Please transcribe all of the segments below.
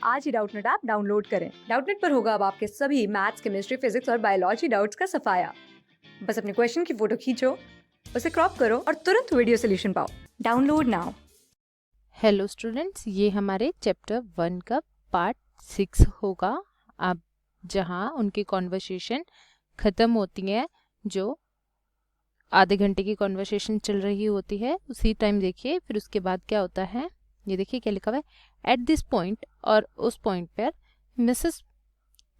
आज ही Doubtnut app download करें। Doubtnut पर होगा अब आपके सभी मैथ्स, केमिस्ट्री, फिजिक्स और बायोलॉजी डाउट्स का सफाया। बस अपने क्वेश्चन की फोटो खींचो, उसे क्रॉप करो और तुरंत वीडियो सोल्यूशन पाओ। Download now. हेलो स्टूडेंट्स, ये हमारे चैप्टर 1 का पार्ट 6 होगा। अब जहाँ उनकी कॉन्वर्सेशन ख़त्म होती है, जो आधे घंटे की कॉन्वर्सेशन चल रही होती है, उसी टाइम देखिए फिर उसके बाद क्या होता है। ये देखिए क्या लिखा हुआ है, एट दिस पॉइंट, और उस पॉइंट पर Mrs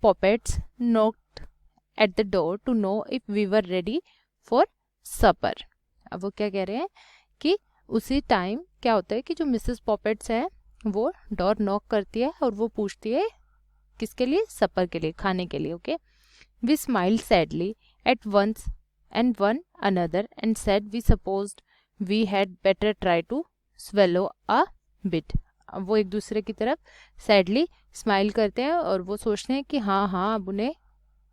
Poppets knocked at the door to know if we were ready for supper. अब वो क्या कह रहे हैं कि उसी टाइम क्या होता है कि जो मिसेस पॉपेट्स है वो डोर नॉक करती है और वो पूछती है किसके लिए, सपर के लिए, खाने के लिए। Okay, we smiled sadly at once and one another and said we supposed we had better try to swallow a bit. वो एक दूसरे की तरफ सैडली स्माइल करते हैं और वो सोचते हैं कि हाँ अब उन्हें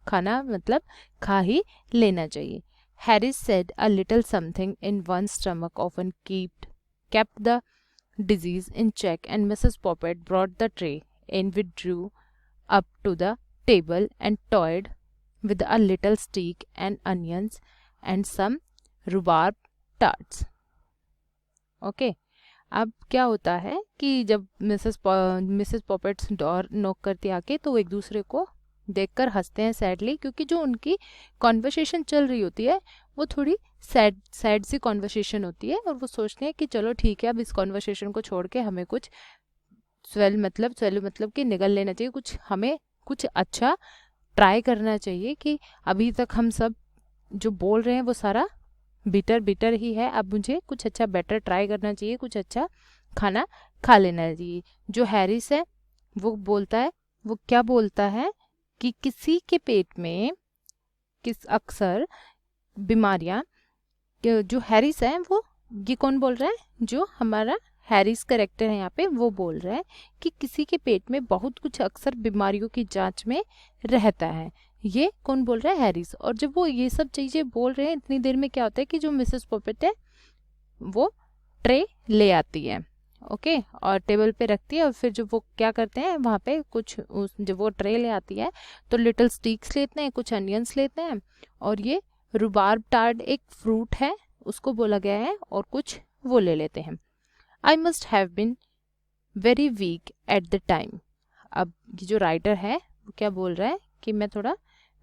खाना मतलब खा ही लेना चाहिए। Harris said a little something in one's stomach often kept the disease in check, and Mrs. Poppet brought the tray and withdrew up to the table and toyed with a little steak and onions and some rhubarb tarts. Okay. अब क्या होता है कि जब Mrs पॉपेट्स door knock करती आके तो वो एक दूसरे को देखकर हंसते हैं सैडली, क्योंकि जो उनकी कॉन्वर्सेशन चल रही होती है वो थोड़ी सैड सी कॉन्वर्सेशन होती है, और वो सोचते हैं कि चलो ठीक है, अब इस कॉन्वर्सेशन को छोड़ के हमें कुछ स्वेलो मतलब कि निगल लेना चाहिए, हमें कुछ अच्छा ट्राई करना चाहिए कि अभी तक हम सब जो बोल रहे हैं वो सारा बिटर ही है। अब मुझे कुछ अच्छा बेटर ट्राई करना चाहिए, कुछ अच्छा खाना खा लेना चाहिए। जो हैरिस है वो क्या बोलता है कि किसी के पेट में अक्सर बीमारियां, जो हैरिस है वो, ये कौन बोल रहा है, जो हमारा हैरिस करेक्टर है यहाँ पे, वो बोल रहा है कि किसी के पेट में बहुत कुछ अक्सर बीमारियों की जांच में रहता है। ये कौन बोल रहा है, हैरिस। और जब वो ये सब चीज़ें बोल रहे हैं इतनी देर में क्या होता है कि जो मिसेस पॉपेट है वो ट्रे ले आती है, ओके, और टेबल पे रखती है, और फिर जब वो क्या करते हैं वहाँ पे जब वो ट्रे ले आती है तो लिटिल स्टिक्स लेते हैं, कुछ अनियंस लेते हैं, और ये रुबार्ब टार्ड एक फ्रूट है उसको बोला गया है, और कुछ वो ले लेते हैं। I must have been very weak at the time. अब ये जो राइटर है वो क्या बोल रहा है कि मैं थोड़ा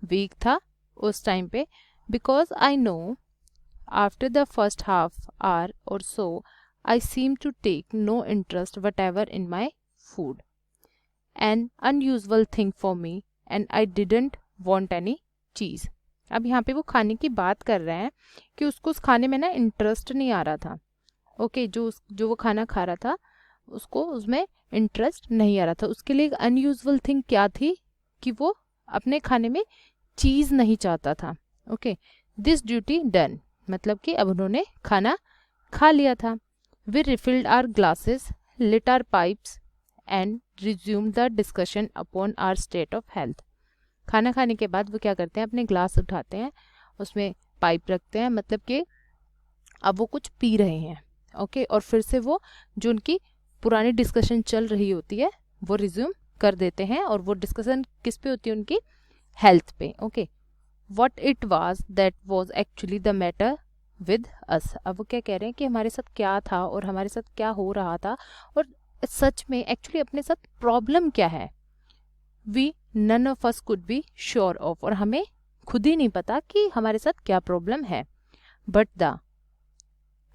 वीक था उस टाइम पे, because I know after the first half hour और सो I seem to take no interest whatever in my food. An unusual thing for me, and I didn't want any cheese. अब यहाँ पे वो खाने की बात कर रहे हैं कि उसको उस खाने में ना इंटरेस्ट नहीं आ रहा था। ओके, जो वो खाना खा रहा था उसको उसमें इंटरेस्ट नहीं आ रहा था। उसके लिए एक अनयूजुअल थिंग क्या थी कि वो अपने खाने में चीज़ नहीं चाहता था। ओके, दिस ड्यूटी डन, मतलब कि अब उन्होंने खाना खा लिया था। We refilled our glasses, lit our pipes and resumed the discussion upon our state of health. खाना खाने के बाद वो क्या करते हैं, अपने ग्लास उठाते हैं, उसमें पाइप रखते हैं, मतलब कि अब वो कुछ पी रहे हैं। ओके, और फिर से वो जो उनकी पुरानी डिस्कशन चल रही होती है वो रिज्यूम कर देते हैं, और वो डिस्कशन किस पे होती है, उनकी हेल्थ पे। Okay, what it was that was actually the matter with us. अब वो क्या कह रहे हैं कि हमारे साथ क्या था और हमारे साथ क्या हो रहा था, और सच में एक्चुअली अपने साथ प्रॉब्लम क्या है। We none of us could be sure of, और हमें खुद ही नहीं पता कि हमारे साथ क्या प्रॉब्लम है। But the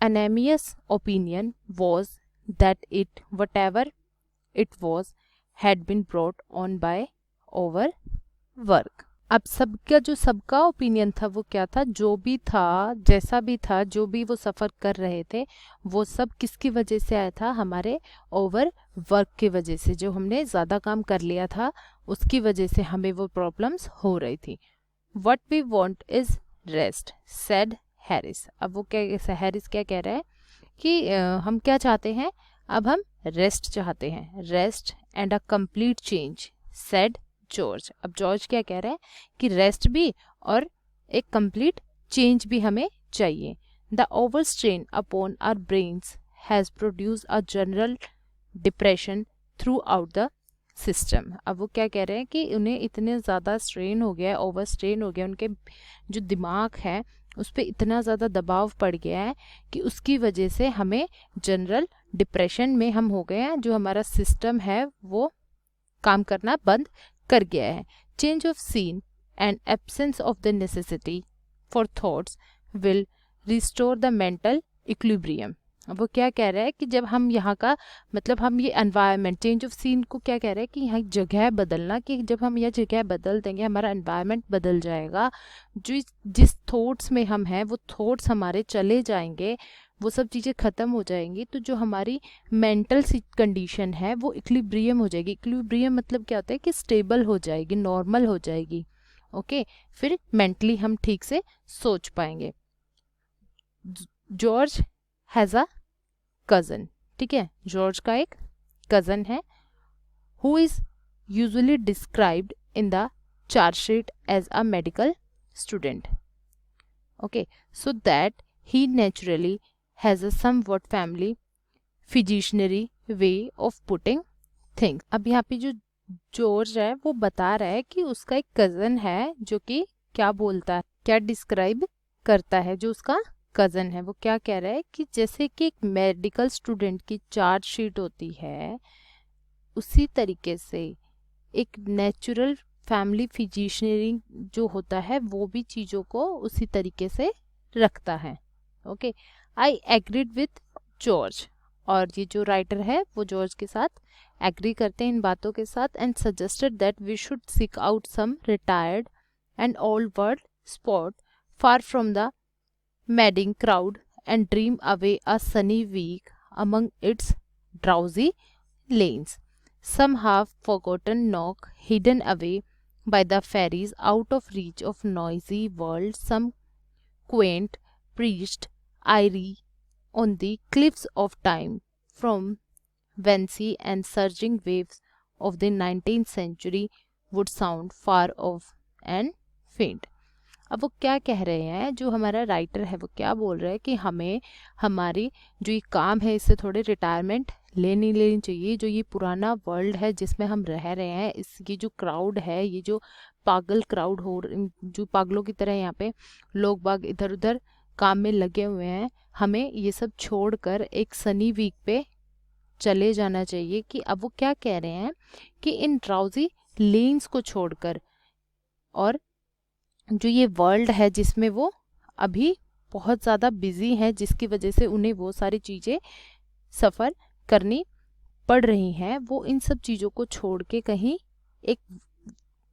unanimous opinion was that it whatever it was had been brought on by overwork. अब सबका ओपिनियन था वो क्या था, जो भी था, जैसा भी था, जो भी वो सफ़र कर रहे थे, वो सब किसकी वजह से आया था, हमारे ओवर वर्क की वजह से। जो हमने ज़्यादा काम कर लिया था उसकी वजह से हमें वो प्रॉब्लम्स हो रही थी। What we want is rest, said Harris. अब वो हैरिस क्या कह रहा है कि हम क्या चाहते हैं, अब हम रेस्ट चाहते हैं, rest and a complete change, said George. अब जॉर्ज क्या कह रहा है कि रेस्ट भी और एक कंप्लीट चेंज भी हमें चाहिए। The overstrain upon our brains has produce a general depression throughout the system. अब वो क्या कह रहे हैं कि उन्हें इतने ज़्यादा स्ट्रेन हो गया है, ओवर स्ट्रेन हो गया, उनके जो दिमाग है उस पर इतना ज़्यादा दबाव पड़ गया है कि उसकी वजह से हमें जनरल डिप्रेशन में हम हो गए हैं, जो हमारा सिस्टम है वो काम करना बंद कर गया है। Change of scene and absence of the necessity for thoughts will restore the mental equilibrium. अब वो क्या कह रहा है कि जब हम यहाँ का मतलब हम ये एनवायरनमेंट, चेंज ऑफ सीन को क्या कह रहा है कि यहाँ जगह बदलना, कि जब हम यह जगह बदल देंगे हमारा एनवायरनमेंट बदल जाएगा, जो जिस थॉट्स में हम हैं वो थॉट्स हमारे चले जाएंगे, वो सब चीज़ें ख़त्म हो जाएंगी, तो जो हमारी मेंटल कंडीशन है वो इक्विलिब्रियम हो जाएगी। इक्विलिब्रियम मतलब क्या होता है कि स्टेबल हो जाएगी, नॉर्मल हो जाएगी। ओके, फिर मेंटली हम ठीक से सोच पाएंगे। जॉर्ज हैज़ अ कज़न, ठीक है, जॉर्ज का एक कज़न है, who is usually described in the chargesheet as a medical student. Okay, so that he naturally has a somewhat family fiduciary way of putting things। अब यहाँ पे जो George है वो बता रहा है कि उसका एक कज़न है जो कि क्या बोलता है, क्या डिस्क्राइब करता है, जो उसका कज़न है वो क्या कह रहा है कि जैसे कि एक मेडिकल स्टूडेंट की चार्ज शीट होती है, उसी तरीके से एक नेचुरल फैमिली फिजिशियरी जो होता है वो भी चीज़ों को उसी तरीके से रखता है। Okay, I agreed with George, और ये जो राइटर है वो जॉर्ज के साथ एग्री करते हैं इन बातों के साथ, and suggested that we should seek out some retired and old world spot far from the madding crowd and dream away a sunny week among its drowsy lanes. Some half-forgotten nook hidden away by the fairies out of reach of noisy world, some quaint perched eyrie on the cliffs of time, from whence and surging waves of the 19th century would sound far off and faint। अब वो क्या कह रहे हैं, जो हमारा writer है वो क्या बोल रहा है कि हमें हमारी जो ये काम है इससे थोड़े रिटायरमेंट लेनी चाहिए। जो ये पुराना वर्ल्ड है जिसमें हम रह रहे हैं, ये जो क्राउड है, ये जो पागल क्राउड हो, जो पागलों की तरह यहाँ पे लोग बाग इधर उधर काम में लगे हुए हैं, हमें ये सब छोड़कर एक सनी वीक पे चले जाना चाहिए। कि अब वो क्या कह रहे हैं कि इन ड्राउजी लेन्स को छोड़कर, और जो ये वर्ल्ड है जिसमें वो अभी बहुत ज़्यादा बिजी है, जिसकी वजह से उन्हें वो सारी चीज़ें सफ़र करनी पड़ रही हैं, वो इन सब चीज़ों को छोड़ के कहीं एक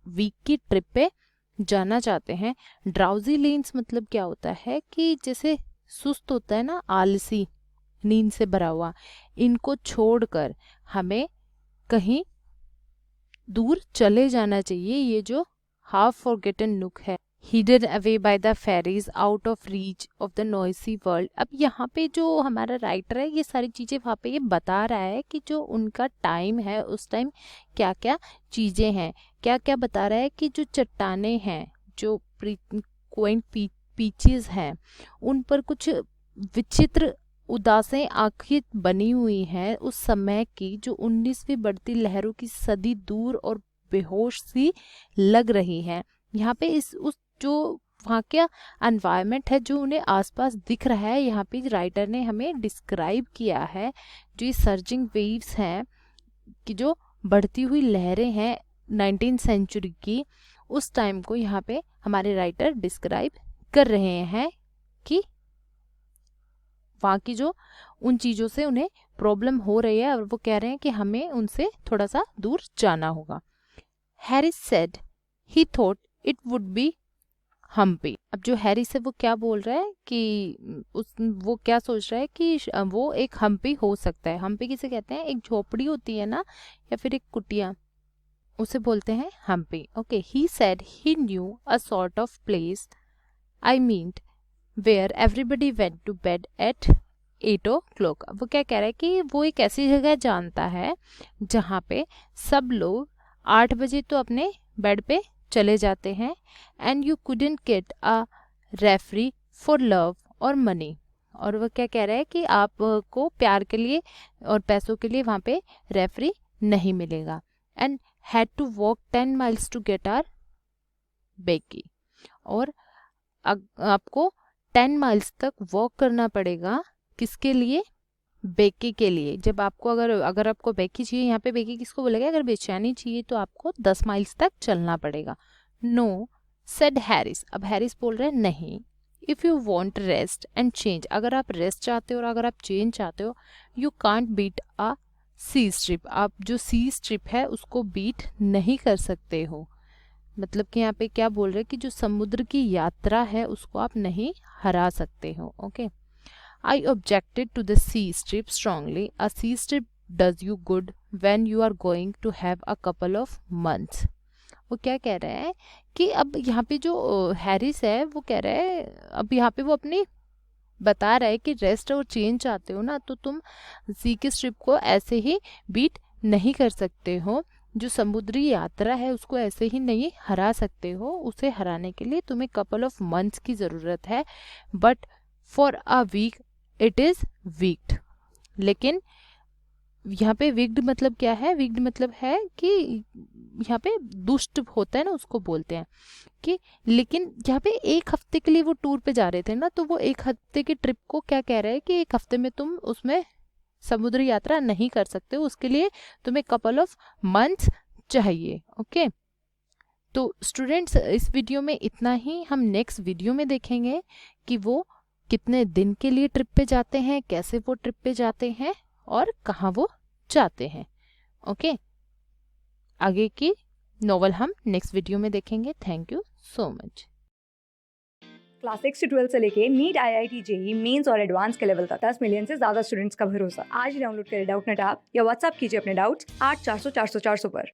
वीक की ट्रिप पे जाना चाहते हैं। ड्राउजी लेन्स मतलब क्या होता है कि जैसे सुस्त होता है ना, आलसी, नींद से भरा हुआ, इनको छोड़कर हमें कहीं दूर चले जाना चाहिए। ये जो हाफ फॉरगेटन नुक है, hidden away by the fairies out of reach of the noisy world। अब यहाँ पे जो हमारा राइटर है ये सारी चीज़ें वहाँ पे ये बता रहा है कि जो उनका टाइम है उस टाइम क्या क्या चीज़ें हैं, क्या क्या बता रहा है कि जो चट्टानें हैं, जो क्वाइंट पीचेस हैं, उन पर कुछ विचित्र उदासें आंखें बनी हुई हैं उस समय की, जो 19वीं बढ़ती लहरों की सदी दूर और बेहोश सी लग रही है। यहाँ पे उस जो वहाँ का एनवायरनमेंट है जो उन्हें आसपास दिख रहा है, यहाँ पे राइटर ने हमें डिस्क्राइब किया है। जो ये सर्जिंग वेव्स हैं, कि जो बढ़ती हुई लहरें हैं 19th सेंचुरी की, उस टाइम को यहाँ पे हमारे राइटर डिस्क्राइब कर रहे हैं कि वहाँ की जो उन चीज़ों से उन्हें प्रॉब्लम हो रही है, और वो कह रहे हैं कि हमें उनसे थोड़ा सा दूर जाना होगा। Harris said he thought it would be humpy. अब जो हैरिस है वो क्या बोल रहा है कि वो क्या सोच रहा है कि वो एक हम्पी हो सकता है। हम्पी किसे कहते हैं, एक झोपड़ी होती है ना, या फिर एक कुटिया, उसे बोलते हैं humpy. Okay, he said he knew a sort of place, I mean where everybody went to bed at 8 o'clock। अब वो क्या कह रहा है कि वो एक ऐसी जगह जानता है जहाँ पे सब लोग 8 बजे तो अपने बेड पे चले जाते हैं, and you couldn't get a referee for love और मनी। और वो क्या कह रहा है कि आपको प्यार के लिए और पैसों के लिए वहाँ पे रेफरी नहीं मिलेगा। and had to walk 10 miles to get our Beki. और आपको 10 माइल्स तक वॉक करना पड़ेगा किसके लिए? बेकी के लिए। जब आपको अगर आपको बेकी चाहिए, यहाँ पे बेकी किसको बोलेगा? अगर बेचैनी चाहिए तो आपको 10 माइल्स तक चलना पड़ेगा। No said Harris. अब हैरिस बोल रहे हैं नहीं। If you want rest and change, अगर आप रेस्ट चाहते हो और अगर आप चेंज चाहते हो, you can't beat a sea trip. आप जो सी स्ट्रिप है उसको बीट नहीं कर सकते हो। मतलब कि यहाँ पे क्या बोल रहे हैं कि जो समुद्र की यात्रा है उसको आप नहीं हरा सकते हो। Okay, I objected to the sea trip strongly. A sea trip does you good when you are going to have a couple of months. वो क्या कह रहा है कि अब यहाँ पे जो हैरिस है वो कह रहा है, अब यहाँ पे वो अपनी बता रहा है कि रेस्ट और चेंज चाहते हो ना, तो तुम सी की स्ट्रिप को ऐसे ही बीट नहीं कर सकते हो। जो समुद्री यात्रा है उसको ऐसे ही नहीं हरा सकते हो। उसे हराने के लिए तुम्हें कपल ऑफ मंथ्स की ज़रूरत है। But for a week it is wicked. लेकिन यहाँ पे विग्ड मतलब क्या है? विग्ड मतलब है कि यहाँ पे दुष्ट होता है ना, उसको बोलते हैं कि। लेकिन यहाँ पे एक हफ्ते के लिए वो टूर पे जा रहे थे ना, तो वो एक हफ्ते की ट्रिप को क्या कह रहे हैं कि एक हफ्ते में तुम उसमें समुद्री यात्रा नहीं कर सकते हो, उसके लिए तुम्हें कपल ऑफ मंथ्स चाहिए। ओके, तो स्टूडेंट्स इस वीडियो में इतना ही। हम नेक्स्ट वीडियो में देखेंगे कि वो कितने दिन के लिए ट्रिप पे जाते हैं, कैसे वो ट्रिप पे जाते हैं और कहाँ वो जाते हैं। ओके, आगे की नॉवल हम नेक्स्ट वीडियो में देखेंगे। Thank you so much. Class 6 से 12 से लेके नीट, IIT, JEE मेंस और एडवांस के लेवल तक 10 मिलियन से ज्यादा स्टूडेंट्स का भरोसा। आज ही डाउनलोड करें डाउटनेट ऐप या व्हाट्सएप कीजिए अपने डाउट्स 8400 400 400 पर।